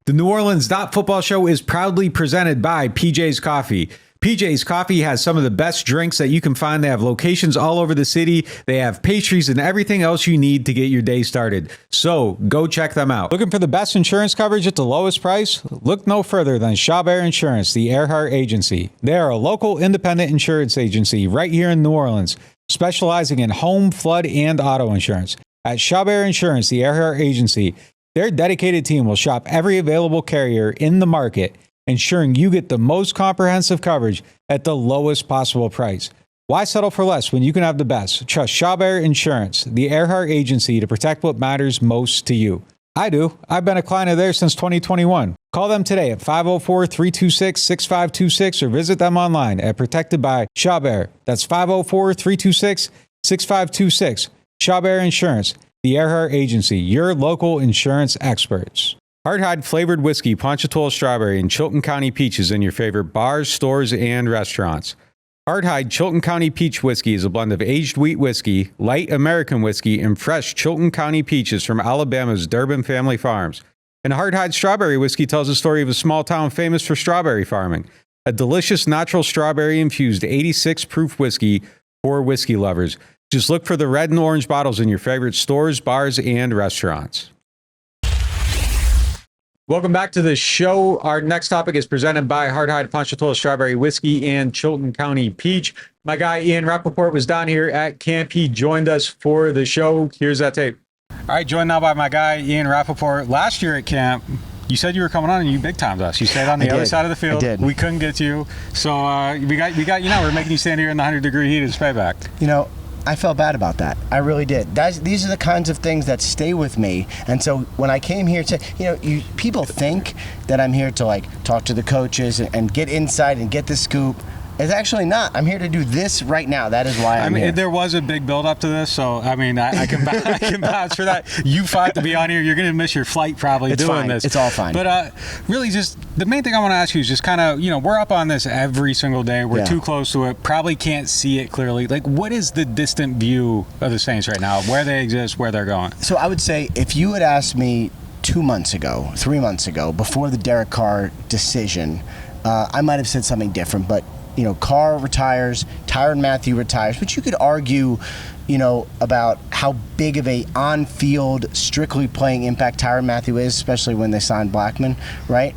The NewOrleans.Football show is proudly presented by PJ's Coffee. PJ's Coffee has some of the best drinks that you can find. They have locations all over the city. They have pastries and everything else you need to get your day started. So go check them out. Looking for the best insurance coverage at the lowest price? Look no further than Chabert Insurance, the Earhart Agency. They are a local independent insurance agency right here in New Orleans, specializing in home, flood, and auto insurance. At Chabert Insurance, the Earhart Agency, their dedicated team will shop every available carrier in the market, ensuring you get the most comprehensive coverage at the lowest possible price. Why settle for less when you can have the best? Trust Chabert Insurance, the Earhart Agency, to protect what matters most to you. I do. I've been a client of theirs since 2021. Call them today at 504-326-6526 or visit them online at Protected by Chabert. That's 504-326-6526. Chabert Insurance, the Earhart Agency, your local insurance experts. Hardhide flavored whiskey, Ponchatoula strawberry, and Chilton County peaches in your favorite bars, stores, and restaurants. Hardhide Chilton County Peach Whiskey is a blend of aged wheat whiskey, light American whiskey, and fresh Chilton County peaches from Alabama's Durbin Family Farms. And Hardhide Strawberry Whiskey tells the story of a small town famous for strawberry farming. A delicious natural strawberry-infused 86-proof whiskey for whiskey lovers. Just look for the red and orange bottles in your favorite stores, bars, and restaurants. Welcome back to the show. Our next topic is presented by Hardhide Ponchatoula Strawberry Whiskey and Chilton County Peach. My guy Ian Rapoport was down here at camp. He joined us for the show. Here's that tape. All right, joined now by my guy Ian Rapoport. Last year at camp, you said you were coming on and you big timed us. You stayed on the other side of the field. I did. We couldn't get to you. So we got you now. We're making you stand here in the 100-degree heat as payback. I felt bad about that. I really did. These are the kinds of things that stay with me. And so when I came here to, people think that I'm here to talk to the coaches and get insight and get the scoop. It's actually not. I'm here to do this right now. That is why I'm here. There was a big build up to this, so I can vouch for that. You fought to be on here. You're going to miss your flight probably it's doing fine. this. It's all fine. But really, just the main thing I want to ask you is just kind of, we're up on this every single day. We're too close to it. Probably can't see it clearly. What is the distant view of the Saints right now? Where they exist, where they're going? So I would say if you had asked me 2 months ago, 3 months ago, before the Derek Carr decision, I might have said something different, but Carr retires, Tyrann Mathieu retires, but you could argue, about how big of a on-field, strictly playing impact Tyrann Mathieu is, especially when they signed Blackmon, right?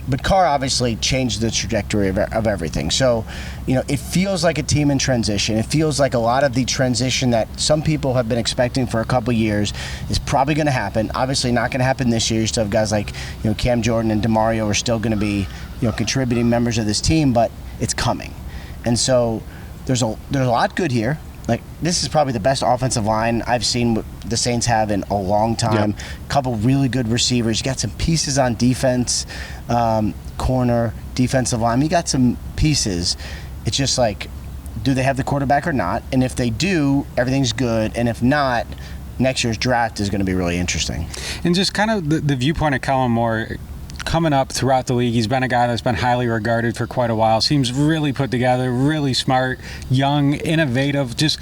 but Carr obviously changed the trajectory of everything. So, it feels like a team in transition. It feels like a lot of the transition that some people have been expecting for a couple years is probably going to happen. Obviously not going to happen this year. You still have guys like, Cam Jordan and DeMario are still going to be, contributing members of this team, but it's coming. And so there's a lot good here. Like, this is probably the best offensive line I've seen what the Saints have in a long time. Yep. A couple really good receivers. You got some pieces on defense, corner, defensive line. You got some pieces. It's just like, do they have the quarterback or not? And if they do, everything's good. And if not, next year's draft is going to be really interesting. And just kind of the viewpoint of Kellen Moore coming up throughout the league. He's been a guy that's been highly regarded for quite a while. Seems really put together, really smart, young, innovative. Just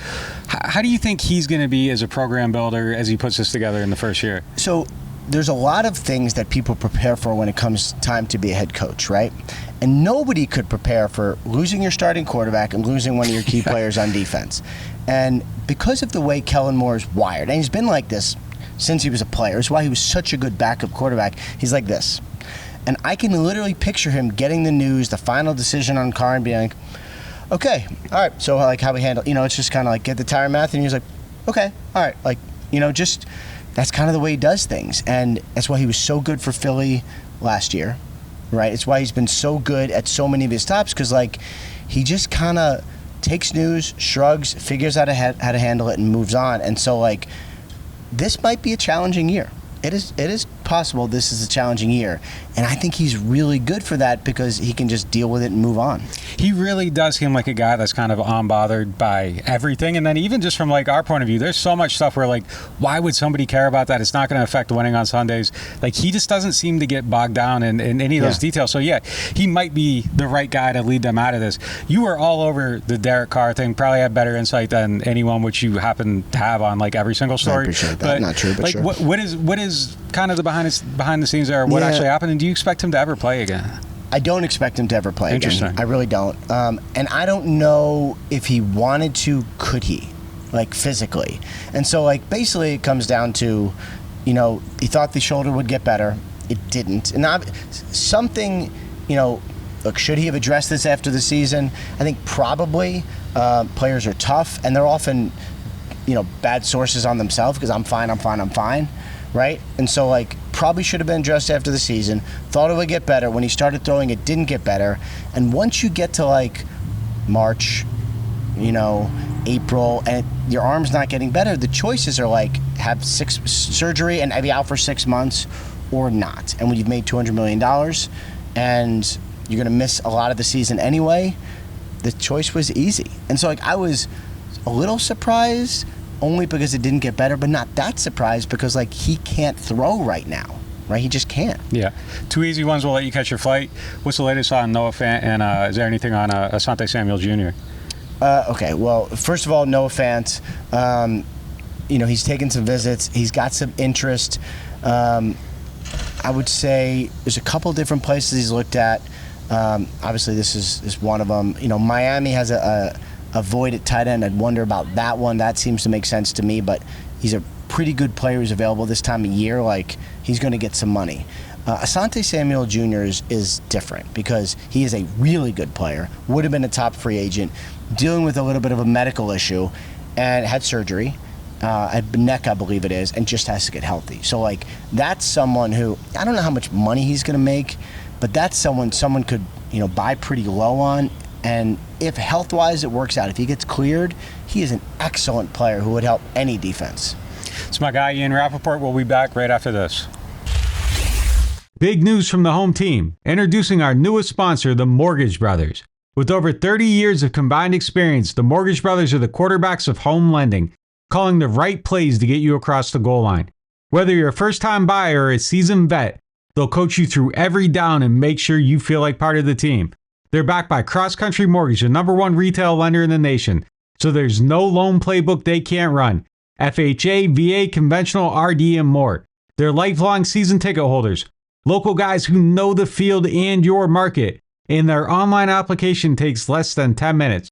how do you think he's going to be as a program builder as he puts this together in the first year? So there's a lot of things that people prepare for when it comes time to be a head coach, right? And nobody could prepare for losing your starting quarterback and losing one of your key players on defense. And because of the way Kellen Moore is wired, and he's been like this since he was a player, it's why he was such a good backup quarterback. He's like this. And I can literally picture him getting the news, the final decision on Carr, and being like, okay, all right, so like how we handle, it's just kind of like get the tire math, and he's like, okay, all right, like, just that's kind of the way he does things. And that's why he was so good for Philly last year, right? It's why he's been so good at so many of his stops, because like he just kind of takes news, shrugs, figures out how to handle it, and moves on. And so like this might be a challenging year. It is possible this is a challenging year, and I think he's really good for that because he can just deal with it and move on. He really does seem like a guy that's kind of unbothered by everything. And then even just from like our point of view, there's so much stuff where like, why would somebody care about that? It's not going to affect winning on Sundays. Like, he just doesn't seem to get bogged down in any of those details. So yeah, he might be the right guy to lead them out of this. You were all over the Derek Carr thing, probably had better insight than anyone, which you happen to have on like every single story. I appreciate that. But, not true, but like, sure. What is kind of the behind the scenes there? What actually happened? And do you expect him to ever play again? I don't expect him to ever play again. Interesting. I really don't. And I don't know if he wanted to, could he, like physically. And so like basically it comes down to, he thought the shoulder would get better. It didn't. And something, look, should he have addressed this after the season? I think probably. Players are tough, and they're often, bad sources on themselves because I'm fine. Right? And so, like, probably should have been addressed after the season. Thought it would get better. When he started throwing, it didn't get better. And once you get to, like, March, April, and your arm's not getting better, the choices are, like, have surgery and be out for 6 months or not. And when you've made $200 million and you're going to miss a lot of the season anyway, the choice was easy. And so, like, I was a little surprised only because it didn't get better, but not that surprised because, like, he can't throw right now, right? He just can't. Yeah. Two easy ones will let you catch your flight. What's the latest on Noah Fant, and is there anything on Asante Samuel Jr.? Okay, well, first of all, Noah Fant, he's taken some visits. He's got some interest. I would say there's a couple different places he's looked at. Obviously, this is one of them. Miami has a void at tight end. I'd wonder about that one. That seems to make sense to me, but he's a pretty good player who's available this time of year. Like, he's going to get some money. Asante Samuel Jr. is different because he is a really good player, would have been a top free agent, dealing with a little bit of a medical issue, and had surgery, at neck, I believe it is, and just has to get healthy. So, like, that's someone who, I don't know how much money he's going to make, but that's someone could, buy pretty low on. And if health-wise it works out, if he gets cleared, he is an excellent player who would help any defense. It's my guy, Ian Rapoport. We'll be back right after this. Big news from the home team. Introducing our newest sponsor, the Mortgage Brothers. With over 30 years of combined experience, the Mortgage Brothers are the quarterbacks of home lending, calling the right plays to get you across the goal line. Whether you're a first-time buyer or a seasoned vet, they'll coach you through every down and make sure you feel like part of the team. They're backed by Cross Country Mortgage, the #1 retail lender in the nation, so there's no loan playbook they can't run. FHA, VA, conventional, RD, and more. They're lifelong season ticket holders, local guys who know the field and your market, and their online application takes less than 10 minutes.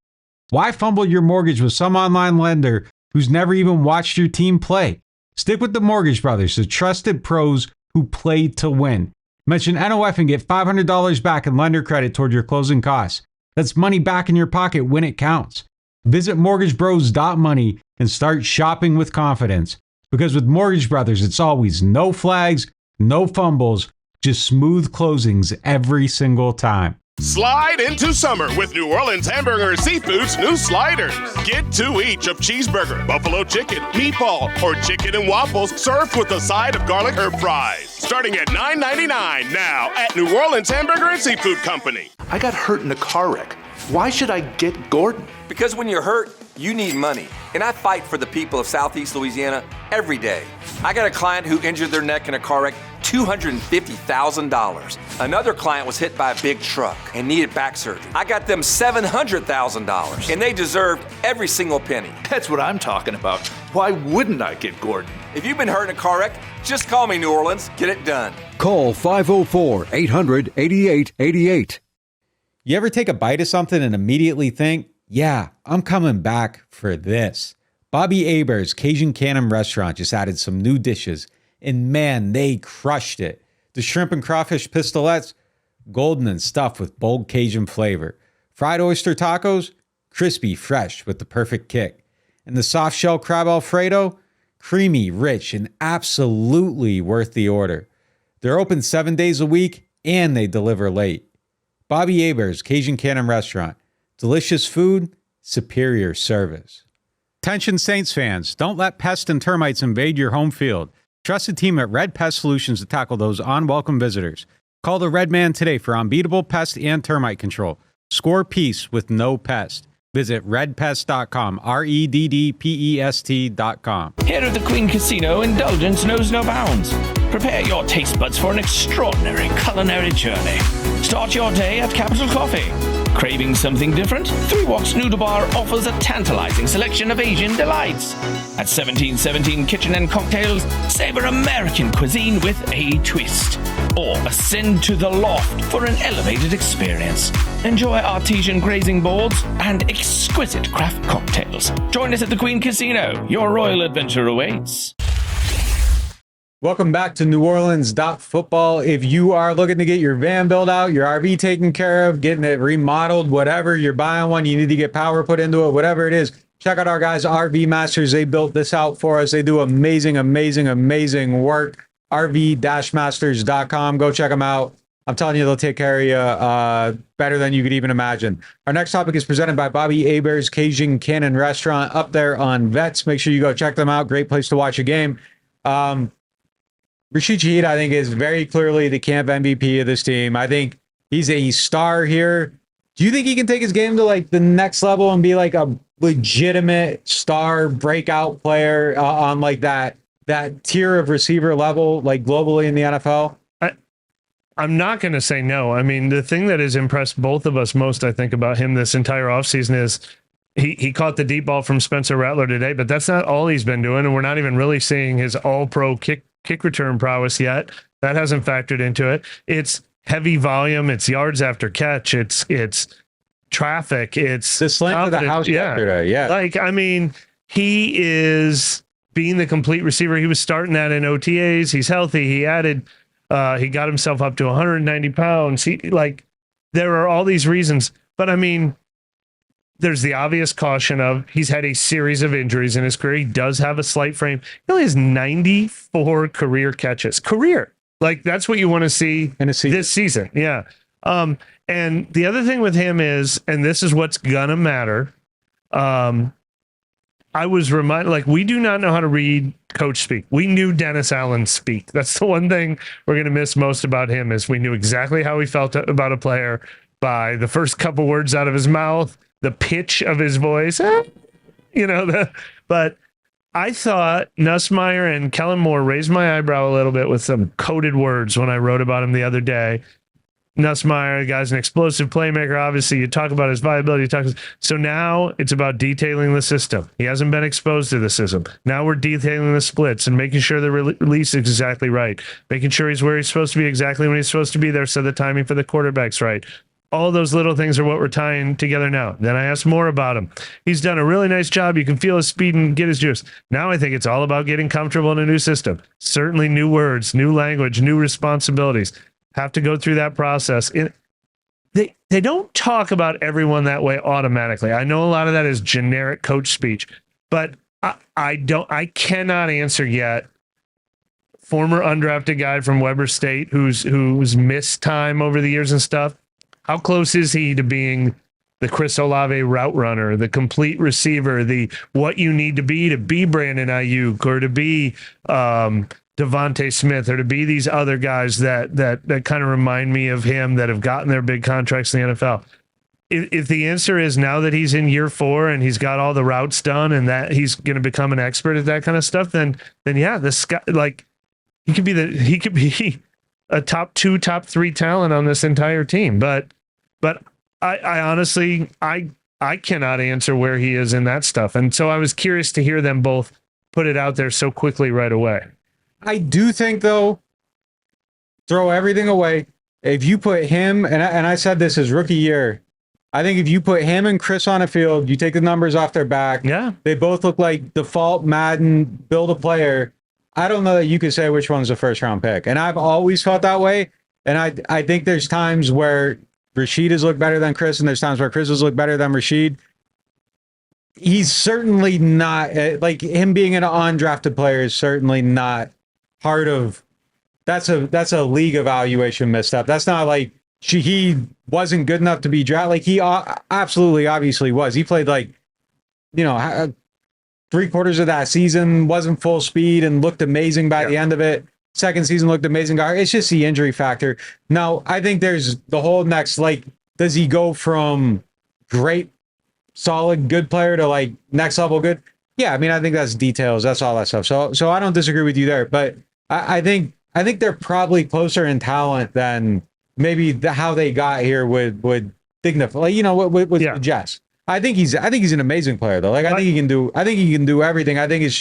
Why fumble your mortgage with some online lender who's never even watched your team play? Stick with the Mortgage Brothers, the trusted pros who play to win. Mention NOF and get $500 back in lender credit toward your closing costs. That's money back in your pocket when it counts. Visit mortgagebros.money and start shopping with confidence. Because with Mortgage Brothers, it's always no flags, no fumbles, just smooth closings every single time. Slide into summer with New Orleans Hamburger Seafood's new sliders. Get 2 each of cheeseburger, buffalo chicken, meatball, or chicken and waffles served with a side of garlic herb fries. Starting at $9.99 now at New Orleans Hamburger and Seafood Company. I got hurt in a car wreck. Why should I get Gordon? Because when you're hurt, you need money. And I fight for the people of Southeast Louisiana every day. I got a client who injured their neck in a car wreck, $250,000. Another client was hit by a big truck and needed back surgery. I got them $700,000, and they deserved every single penny. That's what I'm talking about. Why wouldn't I get Gordon? If you've been hurt in a car wreck, just call me, New Orleans. Get it done. Call 504-800-8888. You ever take a bite of something and immediately think, yeah, I'm coming back for this? Bobby Hebert's Cajun Cannon Restaurant just added some new dishes, and man, they crushed it. The shrimp and crawfish pistolets, golden and stuffed with bold Cajun flavor. Fried oyster tacos, crispy, fresh with the perfect kick. And the soft shell crab Alfredo, creamy, rich, and absolutely worth the order. They're open 7 days a week, and they deliver late. Bobby Hebert's Cajun Cannon Restaurant. Delicious food, superior service. Attention Saints fans, don't let pests and termites invade your home field. Trust the team at Red Pest Solutions to tackle those unwelcome visitors. Call the Red Man today for unbeatable pest and termite control. Score peace with no pest. Visit redpest.com, REDDPEST.com. Here at the Queen Casino, indulgence knows no bounds. Prepare your taste buds for an extraordinary culinary journey. Start your day at Capital Coffee. Craving something different? Three Walks Noodle Bar offers a tantalizing selection of Asian delights. At 1717 Kitchen and Cocktails, savor American cuisine with a twist. Or ascend to the loft for an elevated experience. Enjoy artesian grazing boards and exquisite craft cocktails. Join us at the Queen Casino. Your royal adventure awaits. Welcome back to NewOrleans.Football. If you are looking to get your van built out, your RV taken care of, getting it remodeled, whatever, you're buying one, you need to get power put into it, whatever it is, check out our guys, RV Masters. They built this out for us. They do amazing, amazing, amazing work. RV-Masters.com. Go check them out. I'm telling you, they'll take care of you better than you could even imagine. Our next topic is presented by Bobby Hebert's Cajun Cannon Restaurant up there on Vets. Make sure you go check them out. Great place to watch a game. Rashid Shaheed, I think, is very clearly the camp MVP of this team. I think he's a star here. Do you think he can take his game to like the next level and be like a legitimate star breakout player on like that tier of receiver level, like globally in the NFL? I'm not going to say no. I mean, the thing that has impressed both of us most, I think, about him this entire offseason is he caught the deep ball from Spencer Rattler today, but that's not all he's been doing, and we're not even really seeing his all-pro kick return prowess yet. That hasn't factored into it. It's heavy volume. It's yards after catch. It's traffic. It's the slant to the house yesterday. Yeah. Like, I mean, he is being the complete receiver. He was starting that in OTAs. He's healthy. He added, he got himself up to 190 pounds. There are all these reasons, but I mean, there's the obvious caution of he's had a series of injuries in his career. He does have a slight frame. He only has 94 career catches. Like, that's what you want to see in this season. Yeah. And the other thing with him is, and this is what's going to matter, I was reminded, like, we do not know how to read coach speak. We knew Dennis Allen speak. That's the one thing we're going to miss most about him is we knew exactly how he felt about a player by the first couple words out of his mouth, the pitch of his voice, but I thought Nussmeier and Kellen Moore raised my eyebrow a little bit with some coded words when I wrote about him the other day. Nussmeier, the guy's an explosive playmaker. Obviously, you talk about his viability. So now it's about detailing the system. He hasn't been exposed to the system. Now we're detailing the splits and making sure the release is exactly right, making sure he's where he's supposed to be exactly when he's supposed to be there, so the timing for the quarterback's right. All those little things are what we're tying together now. Then I asked more about him. He's done a really nice job. You can feel his speed and get his juice. Now I think it's all about getting comfortable in a new system. Certainly new words, new language, new responsibilities. have to go through that process. They don't talk about everyone that way automatically. I know a lot of that is generic coach speech, but I cannot answer yet. Former undrafted guy from Weber State who's missed time over the years and stuff. How close is he to being the Chris Olave route runner, the complete receiver, the what you need to be Brandon Ayuk or to be Devontae Smith or to be these other guys that kind of remind me of him that have gotten their big contracts in the NFL. If the answer is now that he's in year 4 and he's got all the routes done and that he's going to become an expert at that kind of stuff, then yeah, this guy, like he could be a top 2, top 3 talent on this entire team. But I honestly, I cannot answer where he is in that stuff. And so I was curious to hear them both put it out there so quickly right away. I do think, though, throw everything away. If you put him, and I said this his rookie year, I think if you put him and Chris on a field, you take the numbers off their back. Yeah. They both look like default Madden build a player. I don't know that you could say which one's a first round pick. And I've always felt that way. And I think there's times where Rashid has looked better than Chris, and there's times where Chris has looked better than Rashid. He's certainly not, like him being an undrafted player is certainly not part of, that's a league evaluation misstep. That's not like Shaheed wasn't good enough to be drafted. Like he absolutely, obviously was. He played like, 3/4 of that season, wasn't full speed and looked amazing by the end of it. Second season looked amazing. It's just the injury factor. Now, I think there's the whole next, like, does he go from great, solid, good player to like next level good? Yeah, I mean, I think that's details. That's all that stuff. So I don't disagree with you there, but I think they're probably closer in talent than maybe how they got here would dignify. Like, with the Jets. I think he's an amazing player though. Like I think he can do everything. I think it's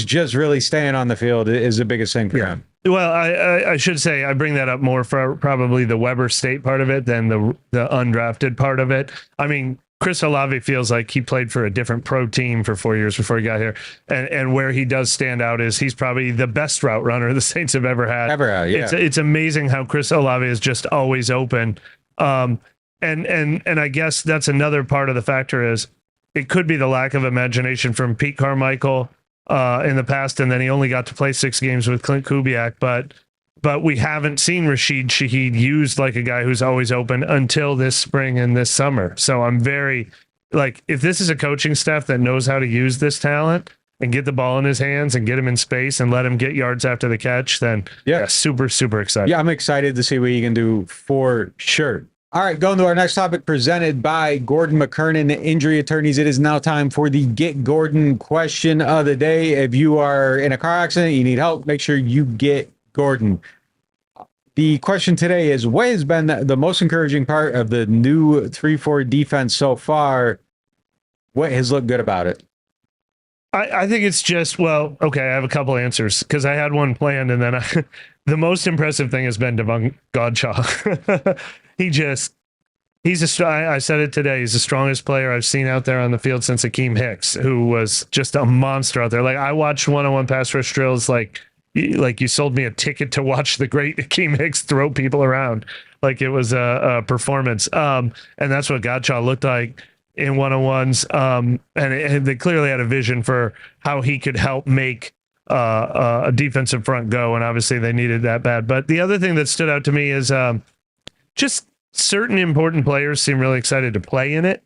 just really staying on the field is the biggest thing for him. Well, I should say I bring that up more for probably the Weber State part of it than the undrafted part of it. I mean, Chris Olave feels like he played for a different pro team for 4 years before he got here. And where he does stand out is he's probably the best route runner the Saints have ever had. Yeah. It's amazing how Chris Olave is just always open. And I guess that's another part of the factor is it could be the lack of imagination from Pete Carmichael in the past, and then he only got to play 6 games with Clint Kubiak, but we haven't seen Rashid Shaheed used like a guy who's always open until this spring and this summer. So I'm very, like, if this is a coaching staff that knows how to use this talent and get the ball in his hands and get him in space and let him get yards after the catch, then super, super excited. Yeah, I'm excited to see what he can do for sure. All right, going to our next topic presented by Gordon McKernan, Injury Attorneys. It is now time for the Get Gordon question of the day. If you are in a car accident, you need help, make sure you get Gordon. The question today is, what has been the most encouraging part of the new 3-4 defense so far? What has looked good about it? I think it's just, well, okay, I have a couple answers because I had one planned, and then the most impressive thing has been Devon Godshaw. I said it today, he's the strongest player I've seen out there on the field since Akeem Hicks, who was just a monster out there. Like, I watched one-on-one pass rush drills like you sold me a ticket to watch the great Akeem Hicks throw people around. Like it was a performance. And that's what Godshaw looked like in one-on-ones. And they clearly had a vision for how he could help make a defensive front go. And obviously they needed that bad. But the other thing that stood out to me is just certain important players seem really excited to play in it.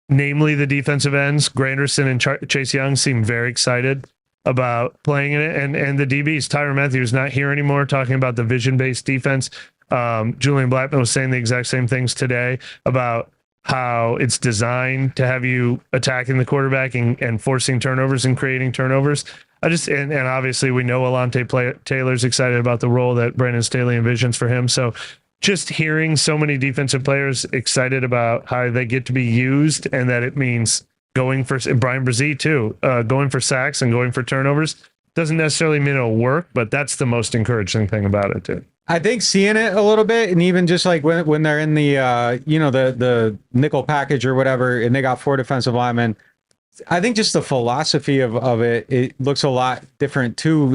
Namely the defensive ends. Granderson and Chase Young seem very excited about playing in it, and the DBs. Tyrann Mathieu is not here anymore, talking about the vision-based defense. Julian Blackman was saying the exact same things today about how it's designed to have you attacking the quarterback and forcing turnovers and creating turnovers. And obviously we know Alante Taylor's excited about the role that Brandon Staley envisions for him. So just hearing so many defensive players excited about how they get to be used, and that it means going for Brian Brzee too, going for sacks and going for turnovers doesn't necessarily mean it'll work, but that's the most encouraging thing about it too. I think seeing it a little bit, and even just like when they're in the the nickel package or whatever, and they got 4 defensive linemen, I think just the philosophy of it looks a lot different too.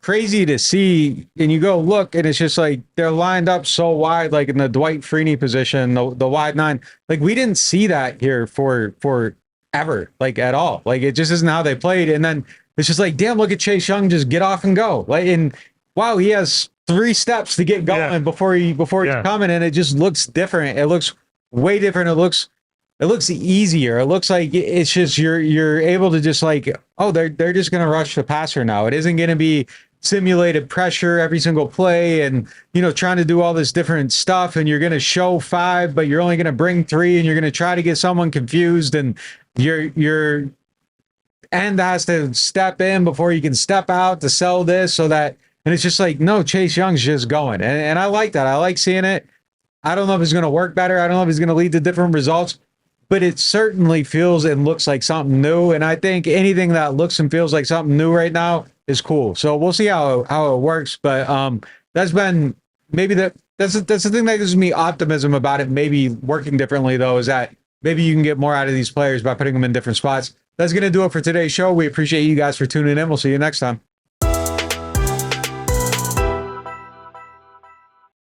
crazy to see. And you go look, and it's just like they're lined up so wide, like in the Dwight Freeney position, the wide nine. Like we didn't see that here for ever, like at all. Like it just isn't how they played. And then it's just like, damn, look at Chase Young just get off and go. Like, and wow, he has 3 steps to get going before he's coming, and it just looks different. It looks way different. It looks easier. It looks like it's just you're able to just like, oh, they're just gonna rush the passer now. It isn't gonna be simulated pressure every single play and trying to do all this different stuff, and you're gonna show 5, but you're only gonna bring 3, and you're gonna try to get someone confused, and your end has to step in before you can step out to sell this, so that, and it's just like, no, Chase Young's just going, and I like that. I like seeing it. I don't know if it's going to work better. I don't know if it's going to lead to different results, but it certainly feels and looks like something new. And I think anything that looks and feels like something new right now is cool. So we'll see how it works. But that's been maybe that's the thing that gives me optimism about it. Maybe working differently though, is that maybe you can get more out of these players by putting them in different spots. That's going to do it for today's show. We appreciate you guys for tuning in. We'll see you next time.